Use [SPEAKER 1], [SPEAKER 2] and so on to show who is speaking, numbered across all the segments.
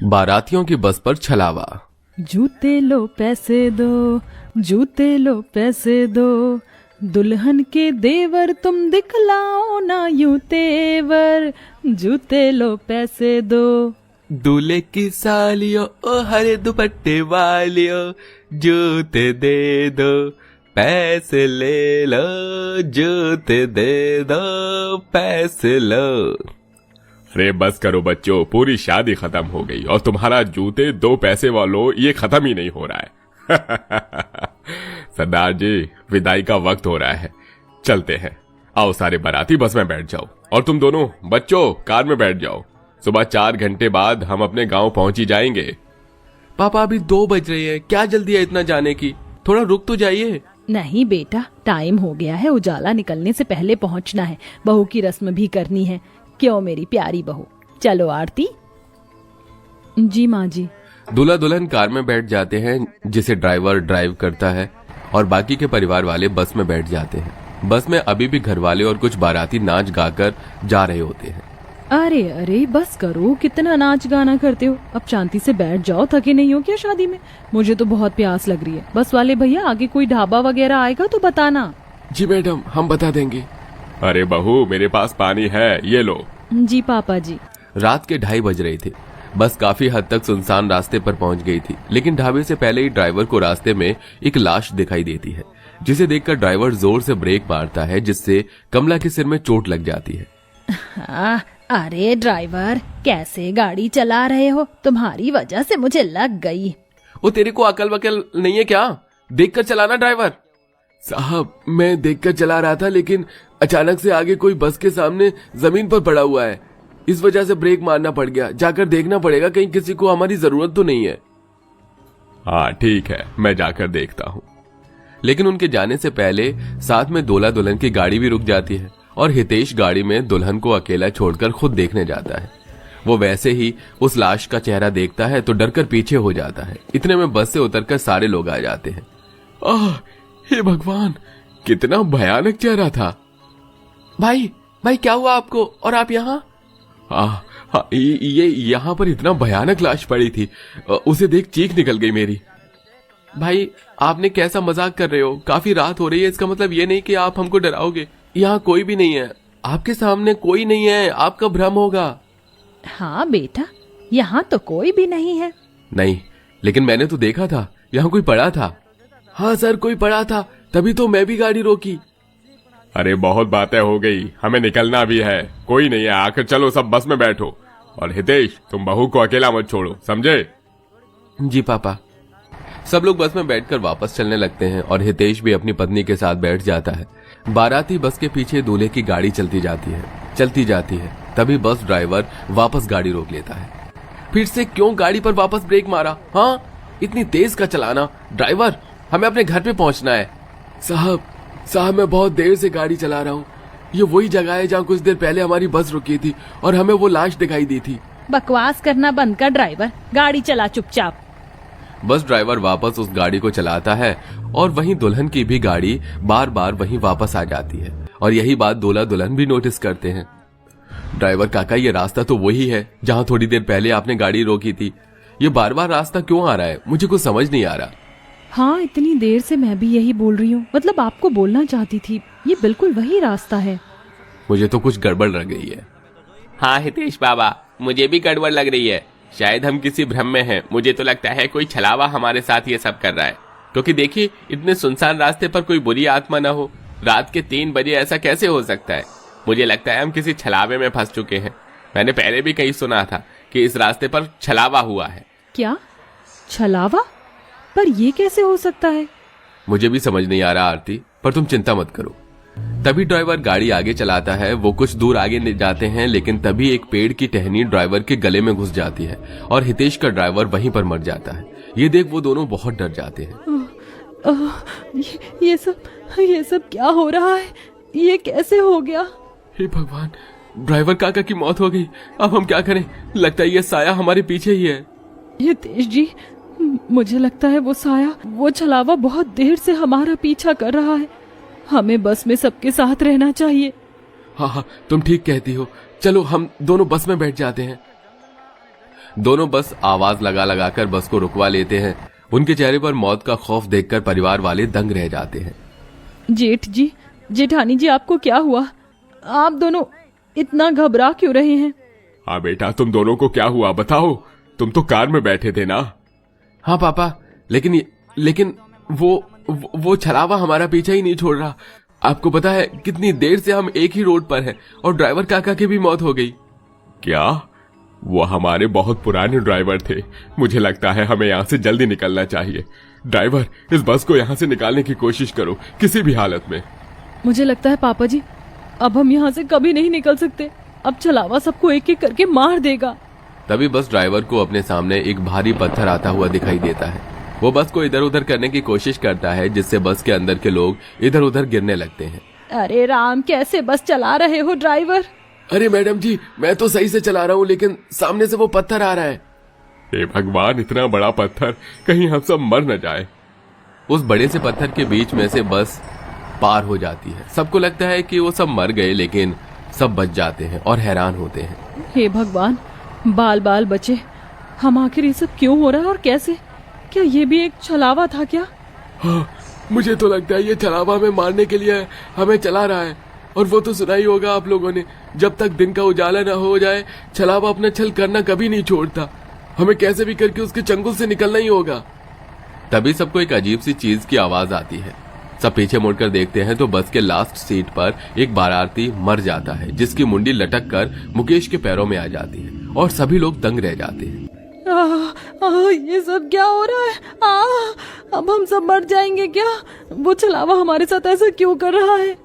[SPEAKER 1] बारातियों की बस पर छलावा।
[SPEAKER 2] जूते लो पैसे दो, जूते लो पैसे दो, दुल्हन के देवर तुम दिखलाओ ना यूं तेवर, जूते लो पैसे दो।
[SPEAKER 1] दूल्हे की सालियों ओ हरे दुपट्टे वालियों, जूते दे दो पैसे ले लो, जूते दे दो पैसे लो।
[SPEAKER 3] अरे बस करो बच्चों, पूरी शादी खत्म हो गई और तुम्हारा जूते 2 पैसे वालों ये खत्म ही नहीं हो रहा है। सरदार जी, विदाई का वक्त हो रहा है, चलते हैं। आओ सारे बाराती बस में बैठ जाओ और तुम दोनों बच्चों कार में बैठ जाओ। सुबह 4 घंटे बाद हम अपने गांव पहुंच ही जाएंगे।
[SPEAKER 1] पापा अभी 2 बज रही है, क्या जल्दी है इतना जाने की, थोड़ा रुक तो जाइए।
[SPEAKER 2] नहीं बेटा, टाइम हो गया है, उजाला निकलने से पहले पहुंचना है, बहू की रस्म भी करनी है। क्यों मेरी प्यारी बहू, चलो आरती। जी माँ जी।
[SPEAKER 1] दूल्हा दुल्हन कार में बैठ जाते हैं, जिसे ड्राइवर ड्राइव करता है, और बाकी के परिवार वाले बस में बैठ जाते हैं। बस में अभी भी घरवाले और कुछ बाराती नाच गाकर जा रहे होते हैं।
[SPEAKER 2] अरे अरे बस करो, कितना नाच गाना करते हो, अब शांति से बैठ जाओ। थके नहीं हो क्या शादी में? मुझे तो बहुत प्यास लग रही है। बस वाले भैया, आगे कोई ढाबा वगैरह आएगा तो बताना।
[SPEAKER 1] जी मैडम, हम बता देंगे।
[SPEAKER 3] अरे बहू, मेरे पास पानी है, ये लो।
[SPEAKER 2] जी पापा जी।
[SPEAKER 1] रात के 2:30 बज रहे थे। बस काफी हद तक सुनसान रास्ते पर पहुंच गई थी, लेकिन ढाबे से पहले ही ड्राइवर को रास्ते में एक लाश दिखाई देती है, जिसे देखकर ड्राइवर जोर से ब्रेक मारता है, जिससे कमला के सिर में चोट लग जाती है।
[SPEAKER 2] अरे ड्राइवर, कैसे गाड़ी चला रहे हो? तुम्हारी वजह से मुझे लग गई।
[SPEAKER 1] वो तेरे को अकल वकल नहीं है क्या? देखकर चलाना ड्राइवर। साहब, मैं देखकर चला रहा था, लेकिन अचानक से आगे कोई बस के सामने जमीन पर पड़ा हुआ है, इस वजह से ब्रेक मारना पड़ गया। जाकर देखना पड़ेगा, कहीं किसी को हमारी जरूरत तो नहीं है।
[SPEAKER 3] हाँ ठीक है, मैं जाकर देखता हूँ।
[SPEAKER 1] लेकिन उनके जाने से पहले साथ में दूल्हा दुल्हन की गाड़ी भी रुक जाती है, और हितेश गाड़ी में दुल्हन को अकेला छोड़कर खुद देखने जाता है। वो वैसे ही उस लाश का चेहरा देखता है तो डरकर पीछे हो जाता है। इतने में बस से उतरकर सारे लोग आ जाते हैं। हे भगवान, कितना भयानक चेहरा था। भाई भाई, क्या हुआ आपको, और आप यहाँ? ये यहाँ पर इतना भयानक लाश पड़ी थी, उसे देख चीख निकल गई मेरी। भाई, आपने कैसा मजाक कर रहे हो? काफी रात हो रही है, इसका मतलब ये नहीं कि आप हमको डराओगे। यहाँ कोई भी नहीं है, आपके सामने कोई नहीं है, आपका भ्रम होगा।
[SPEAKER 2] हाँ बेटा, यहाँ तो कोई भी नहीं है।
[SPEAKER 1] नहीं, लेकिन मैंने तो देखा था, यहाँ कोई पड़ा था। हाँ सर, कोई पड़ा था, तभी तो मैं भी गाड़ी रोकी।
[SPEAKER 3] अरे बहुत बातें हो गई, हमें निकलना भी है। कोई नहीं है, आकर चलो सब बस में बैठो। और हितेश, तुम बहू को अकेला मत छोड़ो, समझे?
[SPEAKER 1] जी पापा। सब लोग बस में बैठकर वापस चलने लगते हैं, और हितेश भी अपनी पत्नी के साथ बैठ जाता है। बाराती बस के पीछे दूल्हे की गाड़ी चलती जाती है। तभी बस ड्राइवर वापस गाड़ी रोक लेता है। फिर से क्यों गाड़ी पर वापस ब्रेक मारा? हाँ, इतनी तेज का चलाना। ड्राइवर, हमें अपने घर पे पहुंचना है। साहब, मैं बहुत देर से गाड़ी चला रहा हूँ। ये वही जगह है जहाँ कुछ देर पहले हमारी बस रुकी थी और हमें वो लाश दिखाई दी थी।
[SPEAKER 2] बकवास करना बंद कर ड्राइवर, गाड़ी चला चुपचाप।
[SPEAKER 1] बस ड्राइवर वापस उस गाड़ी को चलाता है, और वहीं दुल्हन की भी गाड़ी बार बार वहीं वापस आ जाती है, और यही बात दूल्हा दुल्हन भी नोटिस करते हैं। ड्राइवर काका, ये रास्ता तो वही है जहाँ थोड़ी देर पहले आपने गाड़ी रोकी थी। ये बार बार रास्ता क्यों आ रहा है? मुझे कुछ समझ नहीं आ रहा।
[SPEAKER 2] हाँ, इतनी देर से मैं भी यही बोल रही हूँ, मतलब आपको बोलना चाहती थी, ये बिल्कुल वही रास्ता है।
[SPEAKER 1] मुझे तो कुछ गड़बड़ लग रही है।
[SPEAKER 4] हाँ हितेश बाबा, मुझे भी गड़बड़ लग रही है। शायद हम किसी भ्रम में हैं। मुझे तो लगता है कोई छलावा हमारे साथ ये सब कर रहा है, क्योंकि देखिए, इतने सुनसान रास्ते पर कोई बुरी आत्मा ना हो। रात के 3 बजे ऐसा कैसे हो सकता है? मुझे लगता है हम किसी छलावे में फंस चुके हैं। मैंने पहले भी कहीं सुना था कि इस रास्ते पर छलावा हुआ है।
[SPEAKER 2] क्या छलावा? पर ये कैसे हो सकता है?
[SPEAKER 1] मुझे भी समझ नहीं आ रहा आरती, पर तुम चिंता मत करो। तभी ड्राइवर गाड़ी आगे चलाता है। वो कुछ दूर आगे जाते हैं, लेकिन तभी एक पेड़ की टहनी ड्राइवर के गले में घुस जाती है, और हितेश का ड्राइवर वहीं पर मर जाता है। ये देख वो दोनों बहुत डर जाते हैं।
[SPEAKER 2] ये सब क्या हो रहा है? ये कैसे हो गया?
[SPEAKER 1] हे भगवान, ड्राइवर काका की मौत हो गई। अब हम क्या करें? लगता है ये साया हमारे पीछे ही है।
[SPEAKER 2] हितेश जी, मुझे लगता है वो साया, वो छलावा बहुत देर से हमारा पीछा कर रहा है। हमें बस में सबके साथ रहना चाहिए।
[SPEAKER 1] हाँ, तुम ठीक कहती हो। चलो हम दोनों बस में बैठ जाते हैं। दोनों बस आवाज लगा लगा कर बस को रुकवा लेते हैं। उनके चेहरे पर मौत का खौफ देखकर परिवार वाले दंग रह जाते हैं।
[SPEAKER 2] जेठ जी, जेठानी जी, आपको क्या हुआ? आप दोनों इतना घबरा क्यों रहे हैं?
[SPEAKER 3] हाँ बेटा, तुम दोनों को क्या हुआ बताओ, तुम तो कार में बैठे थे ना।
[SPEAKER 1] हाँ पापा, लेकिन वो छलावा हमारा पीछा ही नहीं छोड़ रहा। आपको पता है कितनी देर से हम एक ही रोड पर हैं और ड्राइवर काका की भी मौत हो गई।
[SPEAKER 3] क्या? वो हमारे बहुत पुराने ड्राइवर थे। मुझे लगता है हमें यहाँ से जल्दी निकलना चाहिए। ड्राइवर, इस बस को यहाँ से निकालने की कोशिश करो किसी भी हालत में।
[SPEAKER 2] मुझे लगता है पापा जी, अब हम यहाँ से कभी नहीं निकल सकते। अब छलावा सबको एक एक करके मार देगा।
[SPEAKER 1] तभी बस ड्राइवर को अपने सामने एक भारी पत्थर आता हुआ दिखाई देता है। वो बस को इधर उधर करने की कोशिश करता है, जिससे बस के अंदर के लोग इधर उधर गिरने लगते हैं।
[SPEAKER 2] अरे राम, कैसे बस चला रहे हो ड्राइवर?
[SPEAKER 1] अरे मैडम जी, मैं तो सही से चला रहा हूँ, लेकिन सामने से वो पत्थर आ रहा है।
[SPEAKER 3] हे भगवान, इतना बड़ा पत्थर, कहीं हम सब मर न जाए।
[SPEAKER 1] उस बड़े से पत्थर के बीच में से बस पार हो जाती है। सबको लगता है कि वो सब मर गए, लेकिन सब बच जाते हैं और हैरान होते हैं।
[SPEAKER 2] हे भगवान, बाल बाल बचे। हम आखिर ये सब क्यों हो रहा है और कैसे? क्या ये भी एक छलावा था क्या?
[SPEAKER 1] हाँ, मुझे तो लगता है ये छलावा हमें मारने के लिए हमें चला रहा है। और वो तो सुना ही होगा आप लोगों ने, जब तक दिन का उजाला न हो जाए छलावा अपना छल करना कभी नहीं छोड़ता। हमें कैसे भी करके उसके चंगुल से निकलना ही होगा। तभी सबको एक अजीब सी चीज की आवाज आती है। सब पीछे मुड़कर देखते हैं तो बस के लास्ट सीट पर एक बाराती मर जाता है, जिसकी मुंडी लटक कर मुकेश के पैरों में आ जाती है और सभी लोग दंग रह जाते हैं।
[SPEAKER 2] ये सब क्या हो रहा है? अब हम सब मर जाएंगे क्या? वो छलावा हमारे साथ ऐसा क्यों कर रहा है?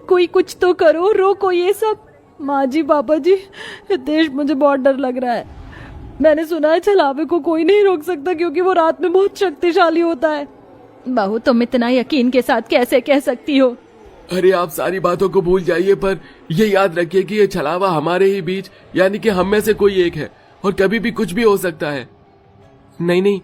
[SPEAKER 2] कोई कुछ तो करो, रोको ये सब। माँ जी, पापा जी, हितेश, मुझे बहुत डर लग रहा है। मैंने सुना है छलावे को कोई नहीं रोक सकता क्योंकि वो रात में बहुत शक्तिशाली होता है। बहू, तुम इतना यकीन के साथ कैसे कह सकती हो?
[SPEAKER 1] अरे आप सारी बातों को भूल जाइए, पर ये याद रखिए कि ये छलावा हमारे ही बीच, यानी कि हम में से कोई एक है और कभी भी कुछ भी हो सकता है। नहीं,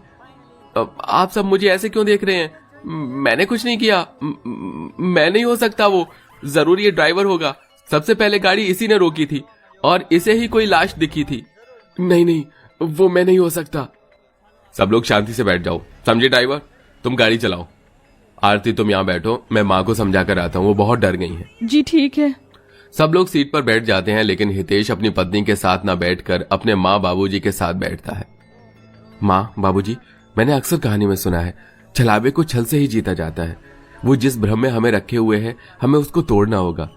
[SPEAKER 1] आप सब मुझे ऐसे क्यों देख रहे हैं? मैंने कुछ नहीं किया। मैं नहीं हो सकता, वो जरूर ये ड्राइवर होगा। सबसे पहले गाड़ी इसी ने रोकी थी और इसे ही कोई लाश दिखी थी। नहीं, वो मैं नहीं हो सकता। सब लोग शांति से बैठ जाओ, समझे? ड्राइवर, तुम गाड़ी चलाओ। आरती, तुम यहाँ बैठो, मैं माँ को समझा कर आता हूँ, वो बहुत डर गई हैं।
[SPEAKER 2] जी ठीक है।
[SPEAKER 1] सब लोग सीट पर बैठ जाते हैं, लेकिन हितेश अपनी पत्नी के साथ ना बैठकर अपने माँ बाबूजी के साथ बैठता है। माँ, बाबूजी, मैंने अक्सर कहानी में सुना है छलावे को छल से ही जीता जाता है। वो जिस भ्रम में हमें रखे हुए है, हमें उसको तोड़ना होगा।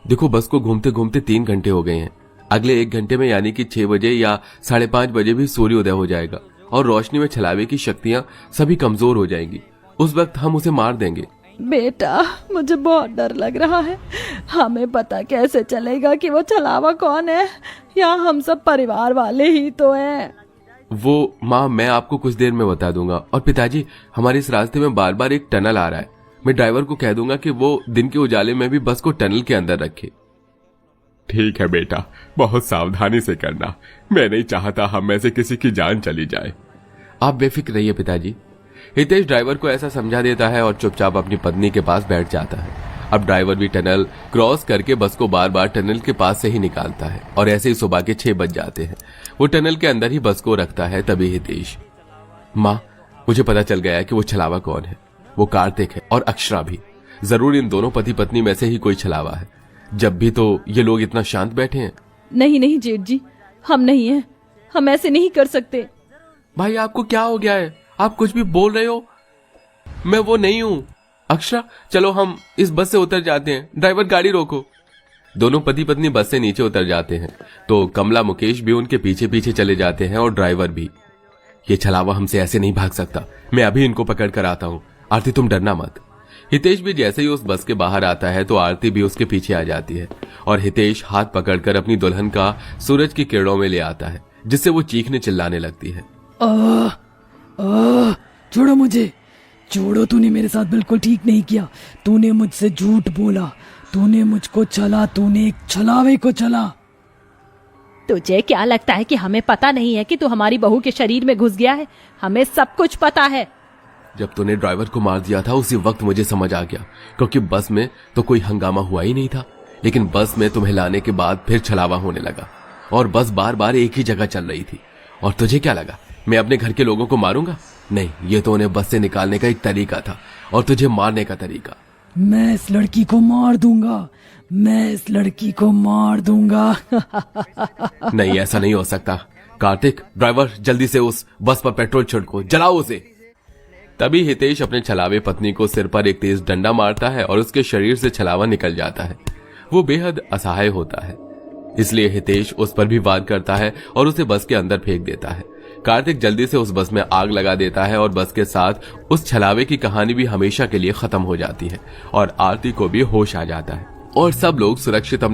[SPEAKER 1] देखो, बस को घूमते घूमते 3 घंटे हो गए हैं। अगले 1 घंटे में यानी कि 6 बजे या 5:30 बजे भी सूर्योदय हो जाएगा और रोशनी में छलावे की शक्तियां सभी कमजोर हो जाएंगी। उस वक्त हम उसे मार देंगे।
[SPEAKER 2] बेटा, मुझे बहुत डर लग रहा है। हमें पता कैसे चलेगा कि वो छलावा कौन है? या हम सब परिवार वाले ही तो हैं।
[SPEAKER 1] वो माँ, मैं आपको कुछ देर में बता दूंगा। और पिताजी, हमारे इस रास्ते में बार बार एक टनल आ रहा है। मैं ड्राइवर को कह दूंगा कि वो दिन के उजाले में भी बस को टनल के अंदर रखे।
[SPEAKER 3] ठीक है बेटा, बहुत सावधानी से करना। मैं नहीं चाहता हम में से किसी की जान चली जाए।
[SPEAKER 1] आप बेफिक्र रहिए पिताजी। हितेश ड्राइवर को ऐसा समझा देता है और चुपचाप अपनी पत्नी के पास बैठ जाता है। अब ड्राइवर भी टनल क्रॉस करके बस को बार बार टनल के पास से ही निकालता है और ऐसे ही सुबह के 6 बज जाते हैं। वो टनल के अंदर ही बस को रखता है। तभी हितेश, माँ, मुझे पता चल गया कि वो छलावा कौन है। वो कार्तिक है और अक्षरा भी। जरूर इन दोनों पति पत्नी में से ही कोई छलावा है। जब भी तो ये लोग इतना शांत बैठे हैं।
[SPEAKER 2] नहीं जेठ जी, हम नहीं हैं। हम ऐसे नहीं कर सकते।
[SPEAKER 1] भाई, आपको क्या हो गया है? आप कुछ भी बोल रहे हो। मैं वो नहीं हूँ। अक्षरा, चलो हम इस बस से उतर जाते हैं। ड्राइवर, गाड़ी रोको। दोनों पति पत्नी बस से नीचे उतर जाते हैं तो कमला, मुकेश भी उनके पीछे पीछे चले जाते हैं और ड्राइवर भी। ये छलावा हमसे ऐसे नहीं भाग सकता। मैं अभी इनको पकड़ कर आता हूँ। आरती, तुम डरना मत। हितेश भी जैसे ही उस बस के बाहर आता है तो आरती भी उसके पीछे आ जाती है और हितेश हाथ पकड़कर अपनी दुल्हन का सूरज की किरणों में ले आता है, जिससे वो चीखने चिल्लाने लगती है।
[SPEAKER 5] छोड़ो मुझे, छोड़ो। तूने मेरे साथ बिल्कुल ठीक नहीं किया। तूने मुझसे झूठ बोला। तूने मुझको छला। तूने एक छलावे को छला।
[SPEAKER 2] तुझे क्या लगता है कि हमें पता नहीं है कि तू हमारी बहू के शरीर में घुस गया है? हमें सब कुछ पता है।
[SPEAKER 1] जब तूने ड्राइवर को मार दिया था उसी वक्त मुझे समझ आ गया, क्योंकि बस में तो कोई हंगामा हुआ ही नहीं था, लेकिन बस में तुम्हें लाने के बाद फिर छलावा होने लगा और बस बार बार एक ही जगह चल रही थी और तुझे क्या लगा मैं अपने घर के लोगों को मारूंगा? नहीं, ये तो उन्हें बस से निकालने का एक तरीका था और तुझे मारने का तरीका।
[SPEAKER 5] मैं इस लड़की को मार दूंगा, मैं इस लड़की को मार दूंगा।
[SPEAKER 1] नहीं, ऐसा नहीं हो सकता। कार्तिक, ड्राइवर, जल्दी से उस बस पर पेट्रोल छिड़को, जलाओ उसे। तभी हितेश अपने छलावे पत्नी को सिर पर एक तेज डंडा मारता है और उसके शरीर से छलावा निकल जाता है। वो बेहद असहाय होता है, इसलिए हितेश उस पर भी वार करता है और उसे बस के अंदर फेंक देता है। कार्तिक जल्दी से उस बस में आग लगा देता है और बस के साथ उस छलावे की कहानी भी हमेशा के लिए खत्म हो जाती है और आरती को भी होश आ जाता है और सब लोग सुरक्षित